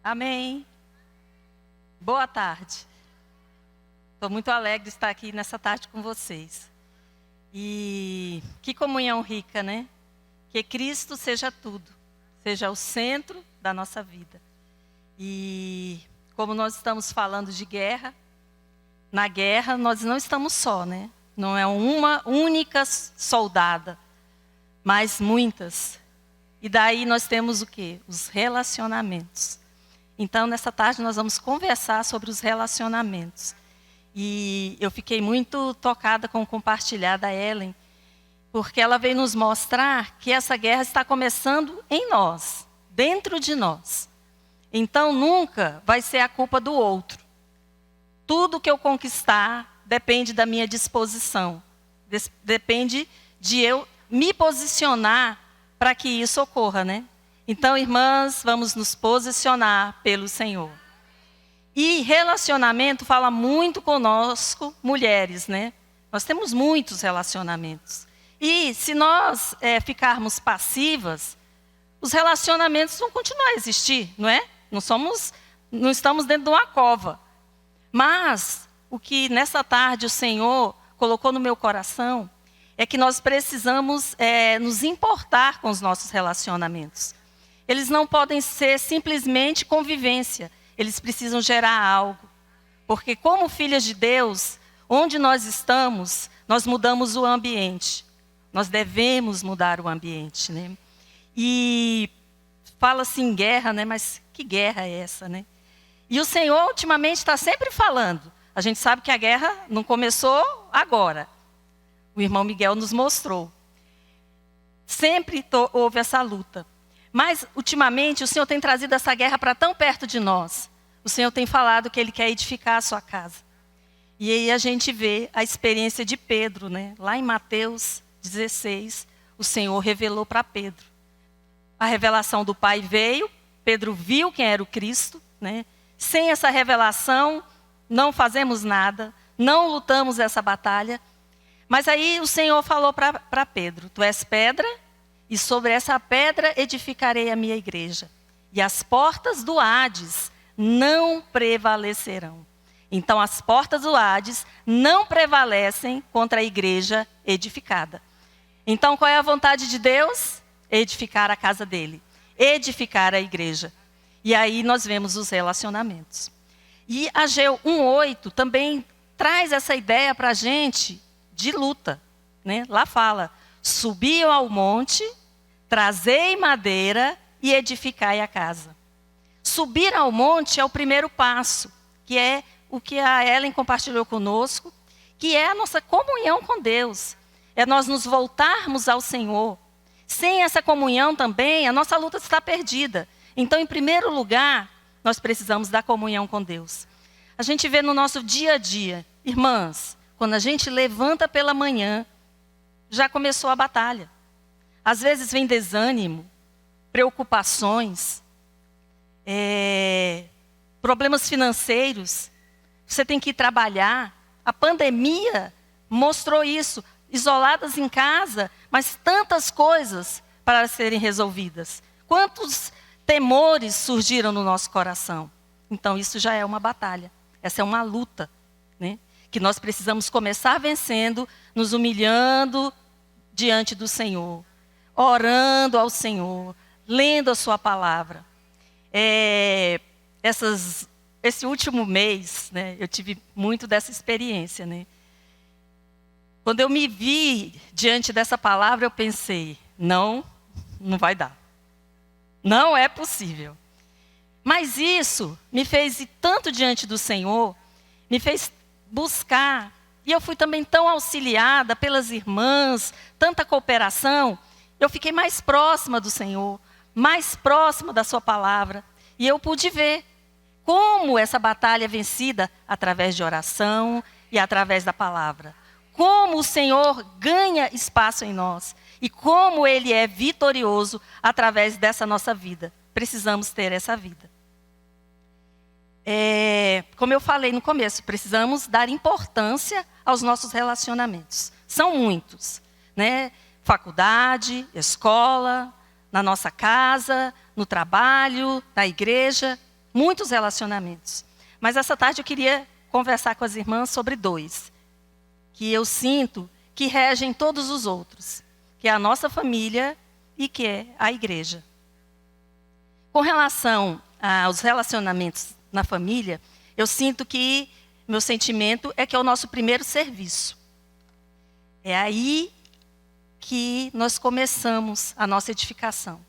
Amém. Boa tarde. Estou muito alegre de estar aqui nessa tarde com vocês. E que comunhão rica, né? Que Cristo seja tudo, seja o centro da nossa vida. E como nós estamos falando de guerra, na guerra nós não estamos só, né? Não é uma única soldada, mas muitas. E daí nós temos o quê? Os relacionamentos. Então, nessa tarde, nós vamos conversar sobre os relacionamentos. E eu fiquei muito tocada com o compartilhar da Ellen, porque ela veio nos mostrar que essa guerra está começando em nós, dentro de nós. Então, nunca vai ser a culpa do outro. Tudo que eu conquistar depende da minha disposição. Depende de eu me posicionar para que isso ocorra, né? Então, irmãs, vamos nos posicionar pelo Senhor. E relacionamento fala muito conosco, mulheres, né? Nós temos muitos relacionamentos. E se nós ficarmos passivas, os relacionamentos vão continuar a existir, não é? Não estamos dentro de uma cova. Mas o que nessa tarde o Senhor colocou no meu coração é que nós precisamos nos importar com os nossos relacionamentos. Eles não podem ser simplesmente convivência. Eles precisam gerar algo. Porque como filhas de Deus, onde nós estamos, nós mudamos o ambiente. Nós devemos mudar o ambiente, né? E fala-se em guerra, né? Mas que guerra é essa, né? E o Senhor ultimamente está sempre falando. A gente sabe que a guerra não começou agora. O irmão Miguel nos mostrou. Sempre houve essa luta. Mas, ultimamente, o Senhor tem trazido essa guerra para tão perto de nós. O Senhor tem falado que Ele quer edificar a sua casa. E aí a gente vê a experiência de Pedro, né? Lá em Mateus 16, o Senhor revelou para Pedro. A revelação do Pai veio, Pedro viu quem era o Cristo, né? Sem essa revelação, não fazemos nada, não lutamos essa batalha. Mas aí o Senhor falou para Pedro, tu és pedra, e sobre essa pedra edificarei a minha igreja. E as portas do Hades não prevalecerão. Então as portas do Hades não prevalecem contra a igreja edificada. Então qual é a vontade de Deus? Edificar a casa dele. Edificar a igreja. E aí nós vemos os relacionamentos. E Ageu 1:8 também traz essa ideia para a gente de luta, né? Lá fala, subiam ao monte, trazei madeira e edificai a casa. Subir ao monte é o primeiro passo, que é o que a Ellen compartilhou conosco, que é a nossa comunhão com Deus. É nós nos voltarmos ao Senhor. Sem essa comunhão também, a nossa luta está perdida. Então, em primeiro lugar, nós precisamos da comunhão com Deus. A gente vê no nosso dia a dia, irmãs, quando a gente levanta pela manhã, já começou a batalha. Às vezes vem desânimo, preocupações, problemas financeiros. Você tem que ir trabalhar. A pandemia mostrou isso. Isoladas em casa, mas tantas coisas para serem resolvidas. Quantos temores surgiram no nosso coração? Então isso já é uma batalha. Essa é uma luta, né? Que nós precisamos começar vencendo, nos humilhando diante do Senhor, orando ao Senhor, lendo a sua palavra. Esse último mês, né, eu tive muito dessa experiência, né? Quando eu me vi diante dessa palavra, eu pensei, não vai dar. Não é possível. Mas isso me fez ir tanto diante do Senhor, me fez buscar. E eu fui também tão auxiliada pelas irmãs, tanta cooperação. Eu fiquei mais próxima do Senhor, mais próxima da sua palavra. E eu pude ver como essa batalha é vencida através de oração e através da palavra. Como o Senhor ganha espaço em nós e como Ele é vitorioso através dessa nossa vida. Precisamos ter essa vida. Como eu falei no começo, precisamos dar importância aos nossos relacionamentos. São muitos, né? Faculdade, escola, na nossa casa, no trabalho, na igreja. muitos relacionamentos. Mas essa tarde eu queria conversar com as irmãs sobre 2, que eu sinto que regem todos os outros, que é a nossa família e que é a igreja. Com relação aos relacionamentos na família, eu sinto que meu sentimento é que é o nosso primeiro serviço. É aí que nós começamos a nossa edificação.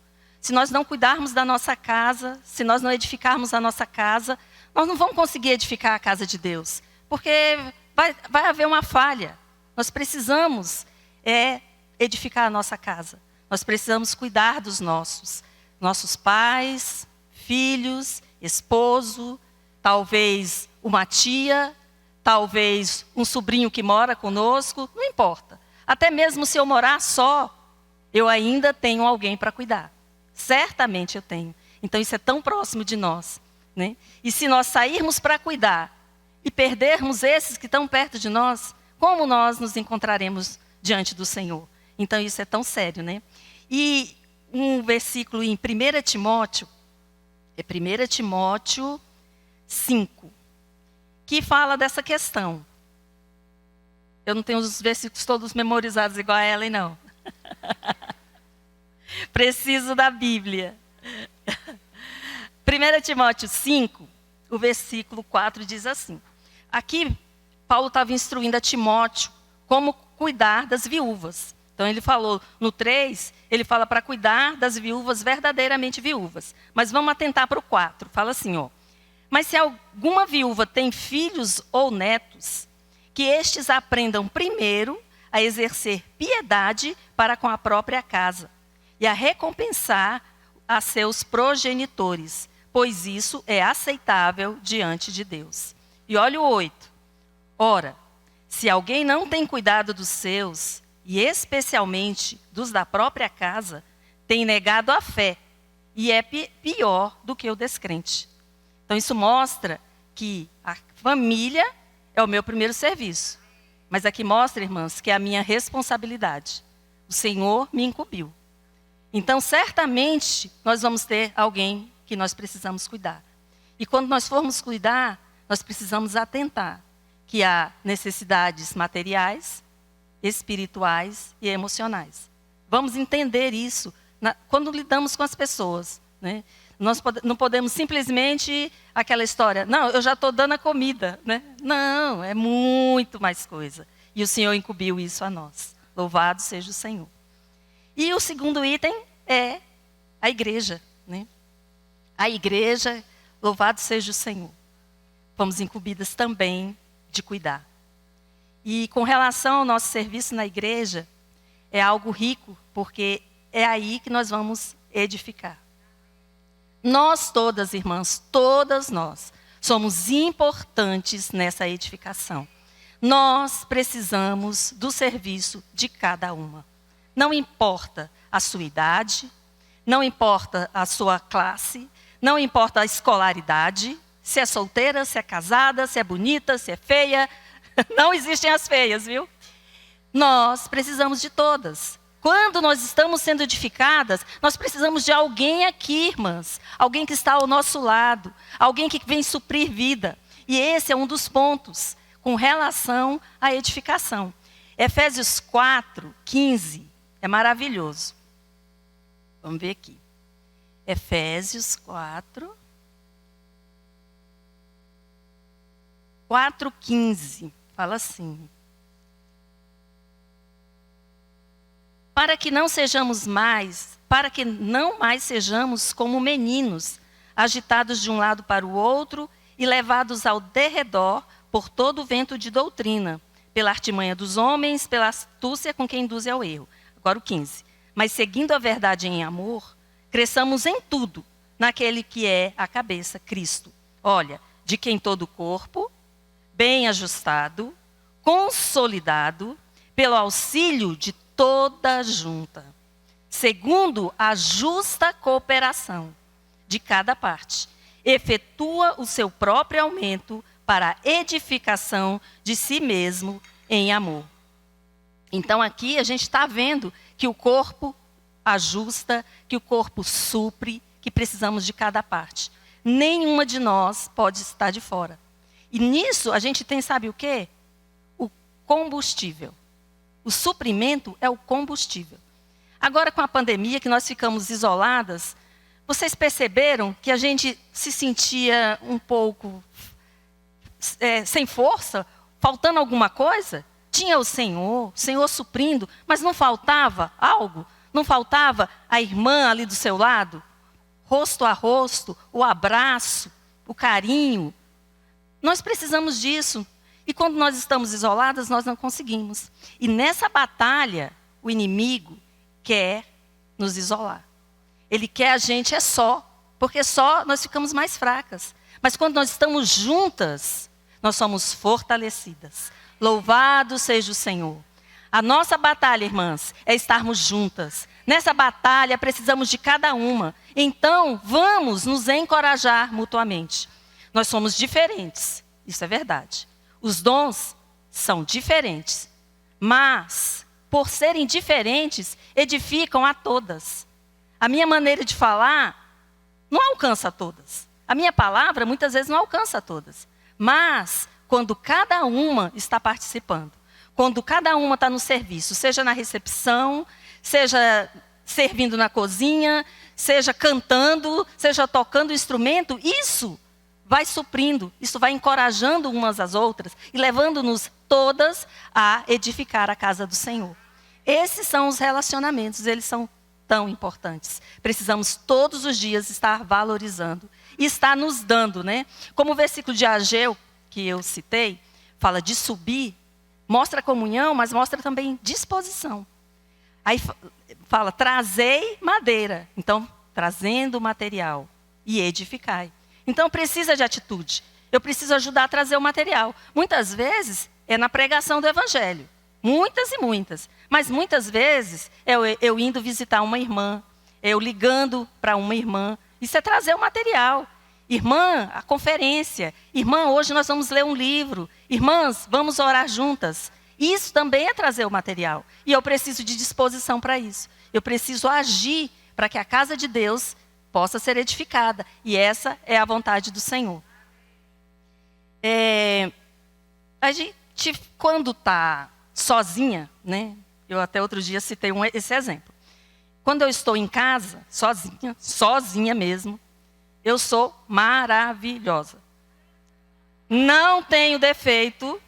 Se nós não cuidarmos da nossa casa, se nós não edificarmos a nossa casa, nós não vamos conseguir edificar a casa de Deus, porque vai haver uma falha. Nós precisamos edificar a nossa casa. Nós precisamos cuidar dos nossos pais, filhos, esposo, talvez uma tia, talvez um sobrinho que mora conosco, não importa. Até mesmo se eu morar só, eu ainda tenho alguém para cuidar. Certamente eu tenho. Então isso é tão próximo de nós, né? E se nós sairmos para cuidar e perdermos esses que estão perto de nós, como nós nos encontraremos diante do Senhor? Então isso é tão sério, né? E um versículo em 1 Timóteo, é 1 Timóteo 5, que fala dessa questão. Eu não tenho os versículos todos memorizados igual a Ellen, não. Preciso da Bíblia. 1 Timóteo 5, o versículo 4 diz assim. Aqui, Paulo estava instruindo a Timóteo como cuidar das viúvas. Então ele falou, no 3, ele fala para cuidar das viúvas verdadeiramente viúvas. Mas vamos atentar para o 4. Fala assim, ó. Mas se alguma viúva tem filhos ou netos, que estes aprendam primeiro a exercer piedade para com a própria casa e a recompensar a seus progenitores, pois isso é aceitável diante de Deus. E olha o 8. Ora, se alguém não tem cuidado dos seus, e especialmente dos da própria casa, tem negado a fé e é pior do que o descrente. Então isso mostra que a família é o meu primeiro serviço. Mas aqui mostra, irmãs, que é a minha responsabilidade. O Senhor me incumbiu. Então certamente nós vamos ter alguém que nós precisamos cuidar. E quando nós formos cuidar, nós precisamos atentar que há necessidades materiais, espirituais e emocionais. Vamos entender isso quando lidamos com as pessoas, né? Nós não podemos simplesmente aquela história, não, eu já estou dando a comida, né? Não, é muito mais coisa. E o Senhor incumbiu isso a nós. Louvado seja o Senhor. E o segundo item é a igreja, né? A igreja, louvado seja o Senhor. Fomos incumbidas também de cuidar. E com relação ao nosso serviço na igreja, é algo rico, porque é aí que nós vamos edificar. Nós todas, irmãs, todas nós, somos importantes nessa edificação. Nós precisamos do serviço de cada uma. Não importa a sua idade, não importa a sua classe, não importa a escolaridade, se é solteira, se é casada, se é bonita, se é feia. Não existem as feias, viu? Nós precisamos de todas. Quando nós estamos sendo edificadas, nós precisamos de alguém aqui, irmãs. Alguém que está ao nosso lado. Alguém que vem suprir vida. E esse é um dos pontos com relação à edificação. Efésios 4, 15. É maravilhoso. Vamos ver aqui. Efésios 4, 15. Fala assim. Para que não mais sejamos como meninos, agitados de um lado para o outro e levados ao derredor por todo o vento de doutrina, pela artimanha dos homens, pela astúcia com que induzem ao erro. Agora o 15. Mas seguindo a verdade em amor, cresçamos em tudo, naquele que é a cabeça, Cristo. Olha, de quem todo o corpo, bem ajustado, consolidado, pelo auxílio de toda junta, segundo a justa cooperação de cada parte, efetua o seu próprio aumento para a edificação de si mesmo em amor. Então aqui a gente está vendo que o corpo ajusta, que o corpo supre, que precisamos de cada parte. Nenhuma de nós pode estar de fora. E nisso a gente tem, sabe o quê? O combustível. O suprimento é o combustível. Agora com a pandemia, que nós ficamos isoladas, vocês perceberam que a gente se sentia um pouco sem força, faltando alguma coisa? Tinha o Senhor suprindo, mas não faltava algo? Não faltava a irmã ali do seu lado? Rosto a rosto, o abraço, o carinho. Nós precisamos disso. E quando nós estamos isoladas, nós não conseguimos. E nessa batalha, o inimigo quer nos isolar. Ele quer a gente só, porque só nós ficamos mais fracas. Mas quando nós estamos juntas, nós somos fortalecidas. Louvado seja o Senhor. A nossa batalha, irmãs, é estarmos juntas. Nessa batalha, precisamos de cada uma. Então, vamos nos encorajar mutuamente. Nós somos diferentes, isso é verdade. Os dons são diferentes, mas, por serem diferentes, edificam a todas. A minha maneira de falar não alcança a todas. A minha palavra, muitas vezes, não alcança a todas. Mas, quando cada uma está participando, quando cada uma está no serviço, seja na recepção, seja servindo na cozinha, seja cantando, seja tocando instrumento, isso vai suprindo, isso vai encorajando umas às outras e levando-nos todas a edificar a casa do Senhor. Esses são os relacionamentos, eles são tão importantes. Precisamos todos os dias estar valorizando e estar nos dando, né? Como o versículo de Ageu, que eu citei, fala de subir, mostra comunhão, mas mostra também disposição. Aí fala, trazei madeira. Então, trazendo material e edificai. Então, precisa de atitude. Eu preciso ajudar a trazer o material. Muitas vezes, é na pregação do evangelho. Muitas e muitas. Mas muitas vezes, eu indo visitar uma irmã, eu ligando para uma irmã. Isso é trazer o material. Irmã, a conferência. Irmã, hoje nós vamos ler um livro. Irmãs, vamos orar juntas. Isso também é trazer o material. E eu preciso de disposição para isso. Eu preciso agir para que a casa de Deus possa ser edificada. E essa é a vontade do Senhor. A gente, quando está sozinha, né? Eu até outro dia citei esse exemplo. Quando eu estou em casa, sozinha mesmo, eu sou maravilhosa. Não tenho defeito,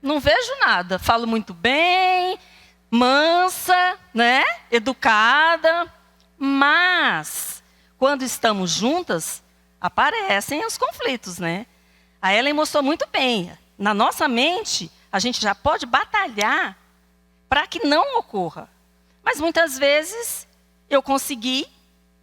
não vejo nada. Falo muito bem, mansa, né? Educada. Mas, quando estamos juntas, aparecem os conflitos, né? A Ellen mostrou muito bem. Na nossa mente, a gente já pode batalhar para que não ocorra. Mas muitas vezes, eu consegui,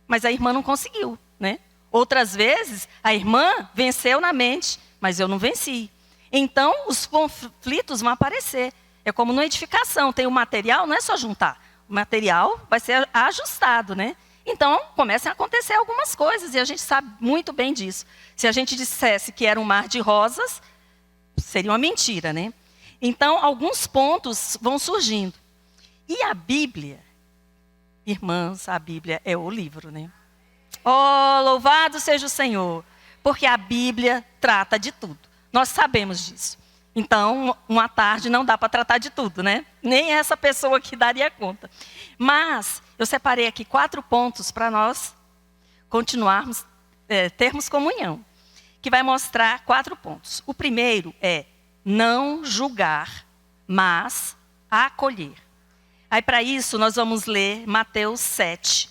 mas a irmã não conseguiu, né? Outras vezes, a irmã venceu na mente, mas eu não venci. Então, os conflitos vão aparecer. É como na edificação, tem o material, não é só juntar. O material vai ser ajustado, né? Então, começam a acontecer algumas coisas, e a gente sabe muito bem disso. Se a gente dissesse que era um mar de rosas, seria uma mentira, né? Então, alguns pontos vão surgindo. E a Bíblia, irmãs, a Bíblia é o livro, né? Oh, louvado seja o Senhor, porque a Bíblia trata de tudo. Nós sabemos disso. Então, uma tarde não dá para tratar de tudo, né? Nem essa pessoa aqui daria conta. Mas, eu separei aqui 4 pontos para nós continuarmos, termos comunhão. Que vai mostrar 4 pontos. O primeiro é não julgar, mas acolher. Aí, para isso, nós vamos ler Mateus 7.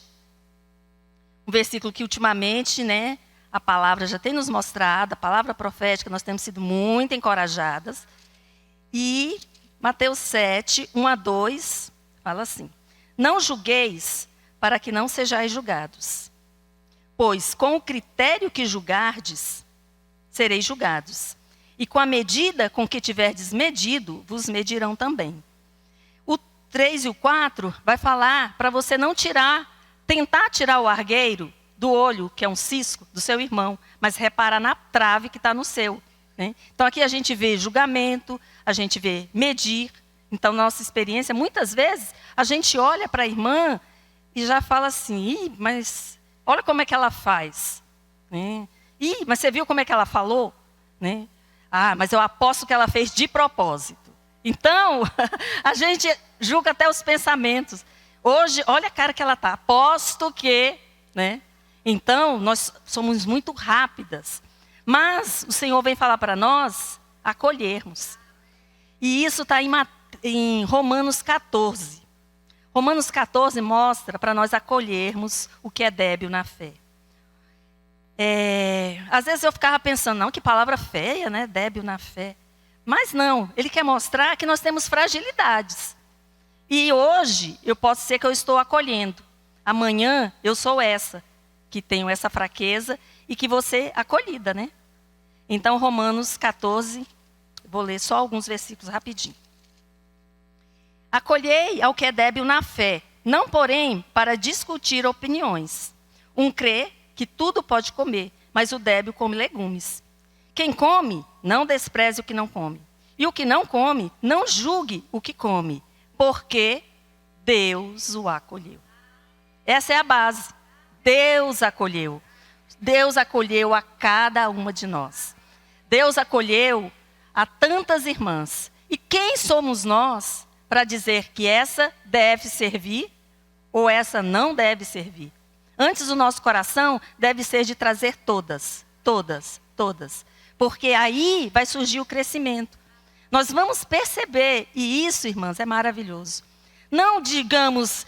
Um versículo que ultimamente, né, a palavra já tem nos mostrado, a palavra profética, nós temos sido muito encorajadas. E Mateus 7, 1 a 2, fala assim: não julgueis para que não sejais julgados. Pois com o critério que julgardes, sereis julgados. E com a medida com que tiverdes medido, vos medirão também. O 3 e o 4 vai falar para você não tentar tirar o argueiro do olho, que é um cisco, do seu irmão, mas repara na trave que está no seu, né? Então aqui a gente vê julgamento, a gente vê medir. Então, nossa experiência, muitas vezes, a gente olha para a irmã e já fala assim, mas olha como é que ela faz. né? Ih, mas você viu como é que ela falou? Né? Ah, mas eu aposto que ela fez de propósito. Então, a gente julga até os pensamentos. Hoje, olha a cara que ela está. Aposto que, né? Então, nós somos muito rápidas. Mas o Senhor vem falar para nós acolhermos. E isso está em Romanos 14. Romanos 14 mostra para nós acolhermos o que é débil na fé. Às vezes eu ficava pensando, não, que palavra feia, né? Débil na fé. Mas não, ele quer mostrar que nós temos fragilidades. E hoje, eu posso ser que eu estou acolhendo. Amanhã, eu sou essa, que tenho essa fraqueza e que vou ser acolhida, né? Então, Romanos 14, vou ler só alguns versículos rapidinho. Acolhei ao que é débil na fé, não porém para discutir opiniões. Um crê que tudo pode comer, mas o débil come legumes. Quem come, não despreze o que não come. E o que não come, não julgue o que come, porque Deus o acolheu. Essa é a base. Deus acolheu. Deus acolheu a cada uma de nós. Deus acolheu a tantas irmãs. E quem somos nós para dizer que essa deve servir ou essa não deve servir? Antes, o nosso coração deve ser de trazer todas, todas, todas. Porque aí vai surgir o crescimento. Nós vamos perceber, e isso, irmãs, é maravilhoso. Não digamos,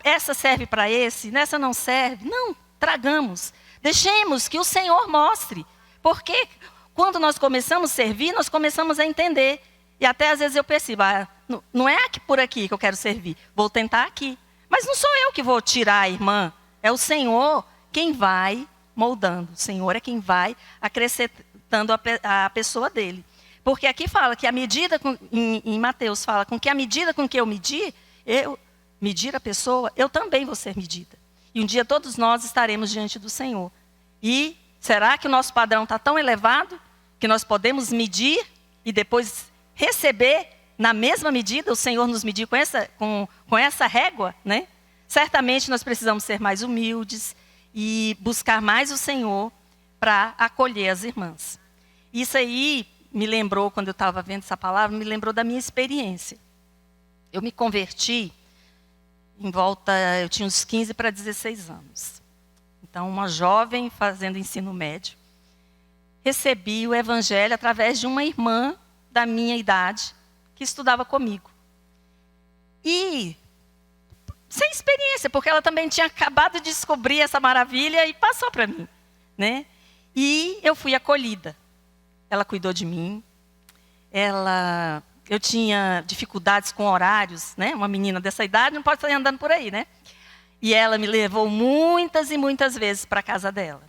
essa serve para esse, nessa não serve. Não, tragamos. Deixemos que o Senhor mostre. Porque quando nós começamos a servir, nós começamos a entender. E até às vezes eu percebo, não é aqui por aqui que eu quero servir, vou tentar aqui. Mas não sou eu que vou tirar a irmã, é o Senhor quem vai moldando. O Senhor é quem vai acrescentando a pessoa dele. Porque aqui fala que a medida, em Mateus fala, com que a medida com que eu medir a pessoa, eu também vou ser medida. E um dia todos nós estaremos diante do Senhor. E será que o nosso padrão está tão elevado que nós podemos medir e depois receber na mesma medida, o Senhor nos medir com essa régua, né? Certamente nós precisamos ser mais humildes e buscar mais o Senhor para acolher as irmãs. Isso aí me lembrou, quando eu estava vendo essa palavra, me lembrou da minha experiência. Eu me converti eu tinha uns 15 para 16 anos. Então, uma jovem fazendo ensino médio. Recebi o evangelho através de uma irmã da minha idade, que estudava comigo. E sem experiência, porque ela também tinha acabado de descobrir essa maravilha e passou para mim, né? E eu fui acolhida. Ela cuidou de mim. Eu tinha dificuldades com horários, né? Uma menina dessa idade não pode sair andando por aí, né? E ela me levou muitas e muitas vezes para a casa dela.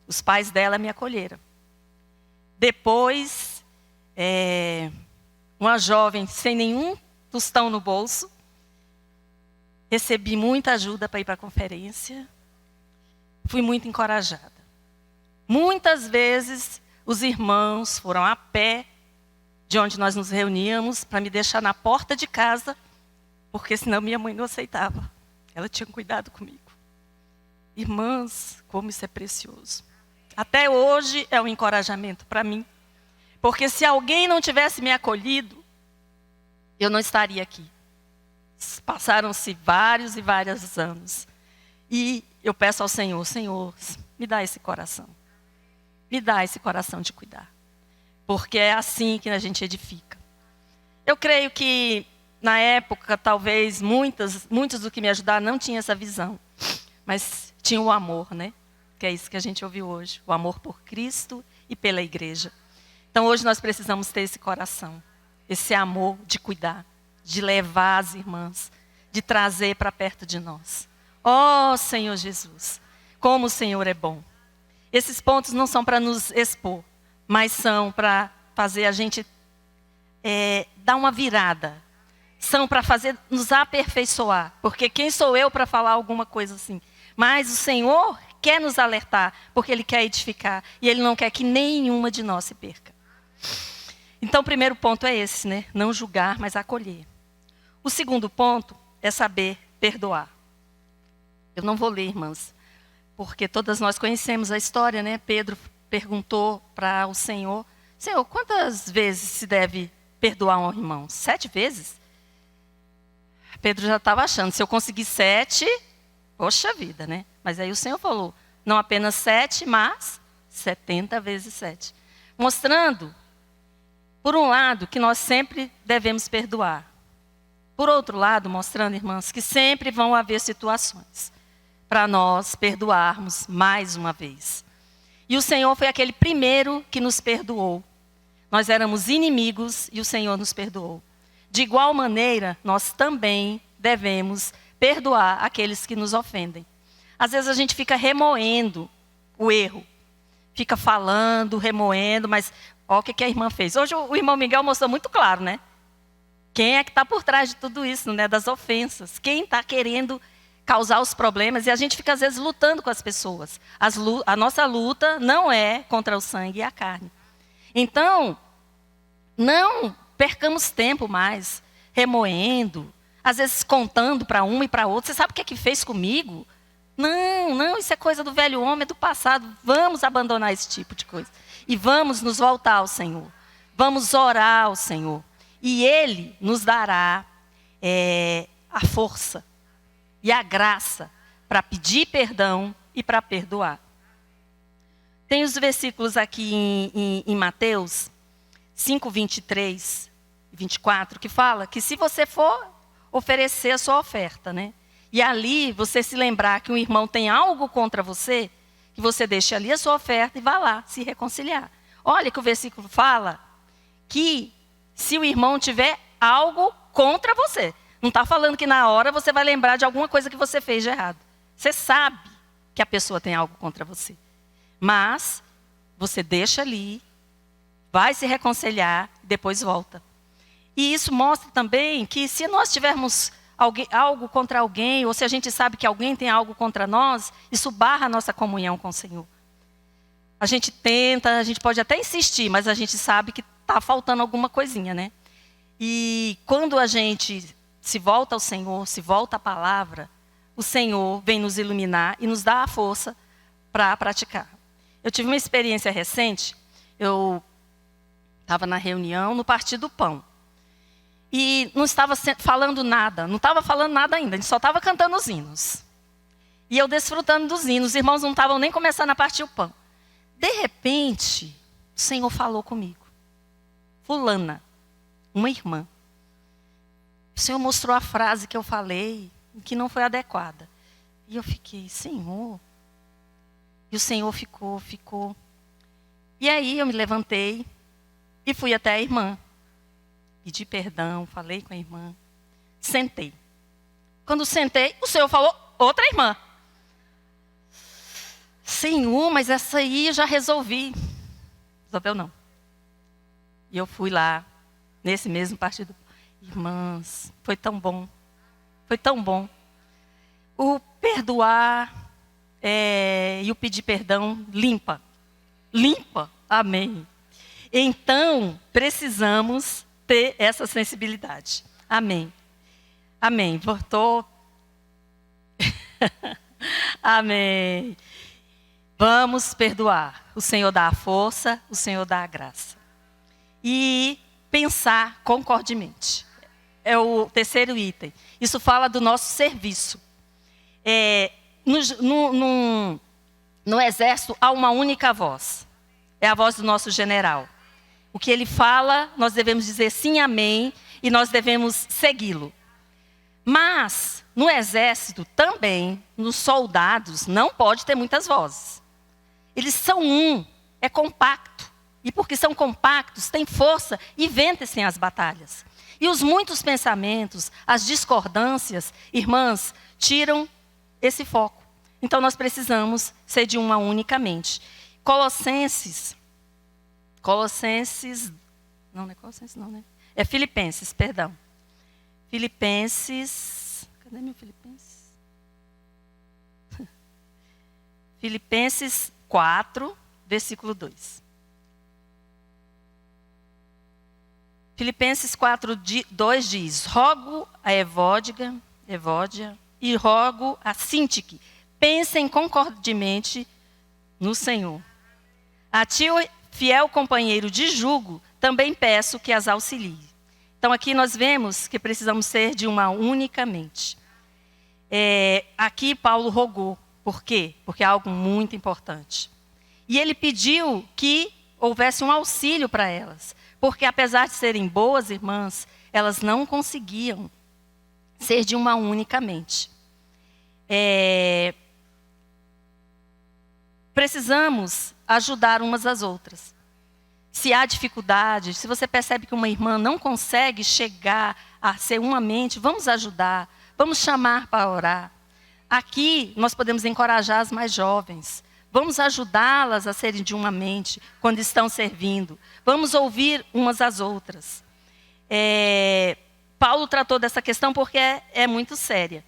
Os pais dela me acolheram. Depois, uma jovem sem nenhum tostão no bolso, recebi muita ajuda para ir para a conferência. Fui muito encorajada. Muitas vezes, os irmãos foram a pé de onde nós nos reuníamos para me deixar na porta de casa, porque senão minha mãe não aceitava. Ela tinha cuidado comigo. Irmãs, como isso é precioso. Até hoje é um encorajamento para mim. Porque se alguém não tivesse me acolhido, eu não estaria aqui. Passaram-se vários e vários anos. E eu peço ao Senhor, Senhor, me dá esse coração. Me dá esse coração de cuidar. Porque é assim que a gente edifica. Eu creio que, na época, talvez muitos do que me ajudaram não tinham essa visão. Mas tinha o amor, né? Que é isso que a gente ouviu hoje. O amor por Cristo e pela igreja. Então, hoje nós precisamos ter esse coração. Esse amor de cuidar. De levar as irmãs. De trazer para perto de nós. Oh, Senhor Jesus. Como o Senhor é bom. Esses pontos não são para nos expor. Mas são para fazer a gente dar uma virada. São para fazer nos aperfeiçoar. Porque quem sou eu para falar alguma coisa assim? Mas o Senhor quer nos alertar, porque Ele quer edificar. E Ele não quer que nenhuma de nós se perca. Então, o primeiro ponto é esse, né? Não julgar, mas acolher. O segundo ponto é saber perdoar. Eu não vou ler, irmãs, porque todas nós conhecemos a história, né? Pedro perguntou para o Senhor, Senhor, quantas vezes se deve perdoar um irmão? 7 vezes? Pedro já estava achando, se eu conseguir 7, poxa vida, né? Mas aí o Senhor falou, não apenas 7, mas 70 vezes 7. Mostrando, por um lado, que nós sempre devemos perdoar. Por outro lado, mostrando, irmãs, que sempre vão haver situações para nós perdoarmos mais uma vez. E o Senhor foi aquele primeiro que nos perdoou. Nós éramos inimigos e o Senhor nos perdoou. De igual maneira, nós também devemos perdoar aqueles que nos ofendem. Às vezes a gente fica remoendo o erro. Fica falando, remoendo, mas olha o que a irmã fez. Hoje o irmão Miguel mostrou muito claro, né? Quem é que está por trás de tudo isso, né? Das ofensas. Quem está querendo causar os problemas. E a gente fica, às vezes, lutando com as pessoas. A nossa luta não é contra o sangue e a carne. Então, não percamos tempo mais remoendo, às vezes contando para um e para outro. Você sabe o que é que fez comigo? Não, isso é coisa do velho homem, é do passado. Vamos abandonar esse tipo de coisa. E vamos nos voltar ao Senhor. Vamos orar ao Senhor. E Ele nos dará a força e a graça para pedir perdão e para perdoar. Tem os versículos aqui em Mateus 5, 23 e 24, que fala que se você for oferecer a sua oferta, né? E ali você se lembrar que um irmão tem algo contra você, que você deixe ali a sua oferta e vá lá se reconciliar. Olha que o versículo fala que se o irmão tiver algo contra você. Não está falando que na hora você vai lembrar de alguma coisa que você fez de errado. Você sabe que a pessoa tem algo contra você. Mas você deixa ali, vai se reconciliar, depois volta. E isso mostra também que se nós tivermos algo contra alguém, ou se a gente sabe que alguém tem algo contra nós, isso barra a nossa comunhão com o Senhor. A gente tenta, a gente pode até insistir, mas a gente sabe que está faltando alguma coisinha, né? E quando a gente se volta ao Senhor, se volta à palavra, o Senhor vem nos iluminar e nos dá a força para praticar. Eu tive uma experiência recente, eu estava na reunião no Partido do Pão. E não estava falando nada, não estava falando nada ainda, a gente só estava cantando os hinos. E eu desfrutando dos hinos, os irmãos não estavam nem começando a partir o pão. De repente, o Senhor falou comigo. Fulana, uma irmã. O Senhor mostrou a frase que eu falei, que não foi adequada. E eu fiquei, Senhor. E o Senhor ficou. E aí eu me levantei e fui até a irmã. Pedi perdão, falei com a irmã. Sentei. Quando sentei, o Senhor falou, outra irmã. Senhor, mas essa aí eu já resolvi. Resolveu não. E eu fui lá, nesse mesmo partido. Irmãs, foi tão bom. Foi tão bom. O perdoar e o pedir perdão limpa. Limpa. Amém. Então, precisamos ter essa sensibilidade. Amém. Amém. Voltou. Amém. Vamos perdoar. O Senhor dá a força, o Senhor dá a graça. E pensar concordemente. É o terceiro item. Isso fala do nosso serviço. No exército há uma única voz. É a voz do nosso general. O que ele fala, nós devemos dizer sim, amém, e nós devemos segui-lo. Mas, no exército também, nos soldados, não pode ter muitas vozes. Eles são é compacto. E porque são compactos, têm força e vencem as batalhas. E os muitos pensamentos, as discordâncias, irmãs, tiram esse foco. Então nós precisamos ser de uma única mente. É Filipenses, perdão. Filipenses, cadê meu Filipenses? Filipenses 4, versículo 2. Filipenses 4, 2 diz, rogo a Evódia e rogo a Sintique, pensem concordemente no Senhor. A ti, fiel companheiro de jugo, também peço que as auxilie. Então aqui nós vemos que precisamos ser de uma única mente. Aqui Paulo rogou. Por quê? Porque é algo muito importante. E ele pediu que houvesse um auxílio para elas. Porque apesar de serem boas irmãs, elas não conseguiam ser de uma única mente. Precisamos ajudar umas às outras. Se há dificuldade, se você percebe que uma irmã não consegue chegar a ser uma mente, vamos ajudar, vamos chamar para orar. Aqui nós podemos encorajar as mais jovens. Vamos ajudá-las a serem de uma mente quando estão servindo. Vamos ouvir umas às outras. Paulo tratou dessa questão porque é muito séria.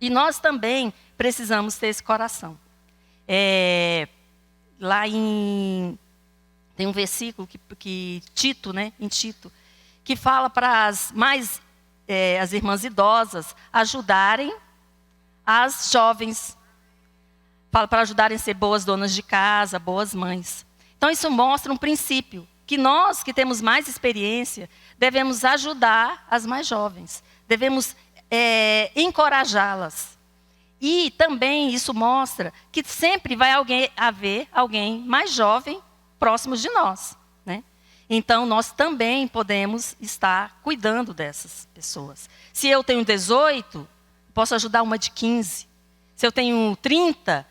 E nós também precisamos ter esse coração. Tem um versículo que Tito, né, em Tito, que fala para as irmãs idosas ajudarem as jovens. Fala para ajudarem a ser boas donas de casa, boas mães. Então isso mostra um princípio, que nós que temos mais experiência, devemos ajudar as mais jovens. Devemos encorajá-las. E também isso mostra que sempre vai haver alguém mais jovem próximos de nós, né? Então, nós também podemos estar cuidando dessas pessoas. Se eu tenho 18, posso ajudar uma de 15. Se eu tenho 30,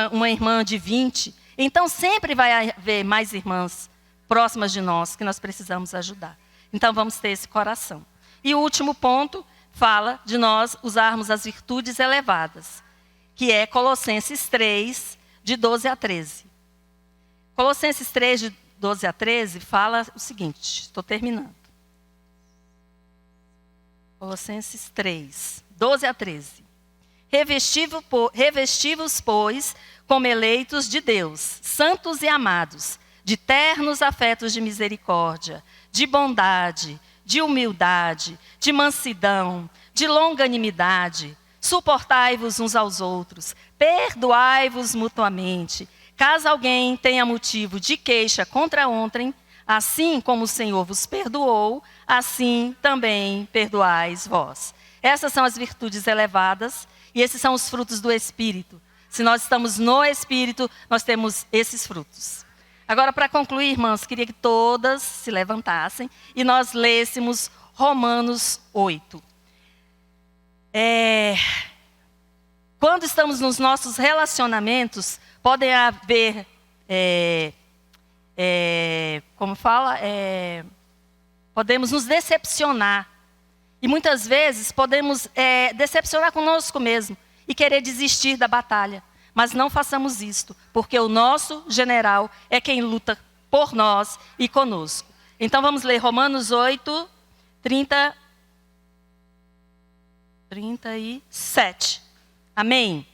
uma irmã de 20. Então, sempre vai haver mais irmãs próximas de nós que nós precisamos ajudar. Então, vamos ter esse coração. E o último ponto fala de nós usarmos as virtudes elevadas, que é Colossenses 3, de 12 a 13. Colossenses 3, de 12 a 13, fala o seguinte, estou terminando. Colossenses 3, 12 a 13. Revesti-vos, pois, como eleitos de Deus, santos e amados, de ternos afetos de misericórdia, de bondade, de humildade, de mansidão, de longanimidade. Suportai-vos uns aos outros, perdoai-vos mutuamente. Caso alguém tenha motivo de queixa contra outrem, assim como o Senhor vos perdoou, assim também perdoais vós. Essas são as virtudes elevadas e esses são os frutos do Espírito. Se nós estamos no Espírito, nós temos esses frutos. Agora, para concluir, irmãs, queria que todas se levantassem e nós lêssemos Romanos 8. Quando estamos nos nossos relacionamentos, podem haver, podemos nos decepcionar. E muitas vezes podemos decepcionar conosco mesmo e querer desistir da batalha. Mas não façamos isto, porque o nosso general é quem luta por nós e conosco. Então vamos ler Romanos 8, 37. Amém?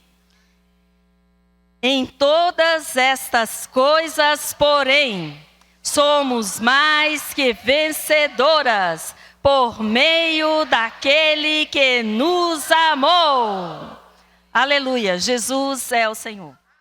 Em todas estas coisas, porém, somos mais que vencedoras, por meio daquele que nos amou. Aleluia, Jesus é o Senhor.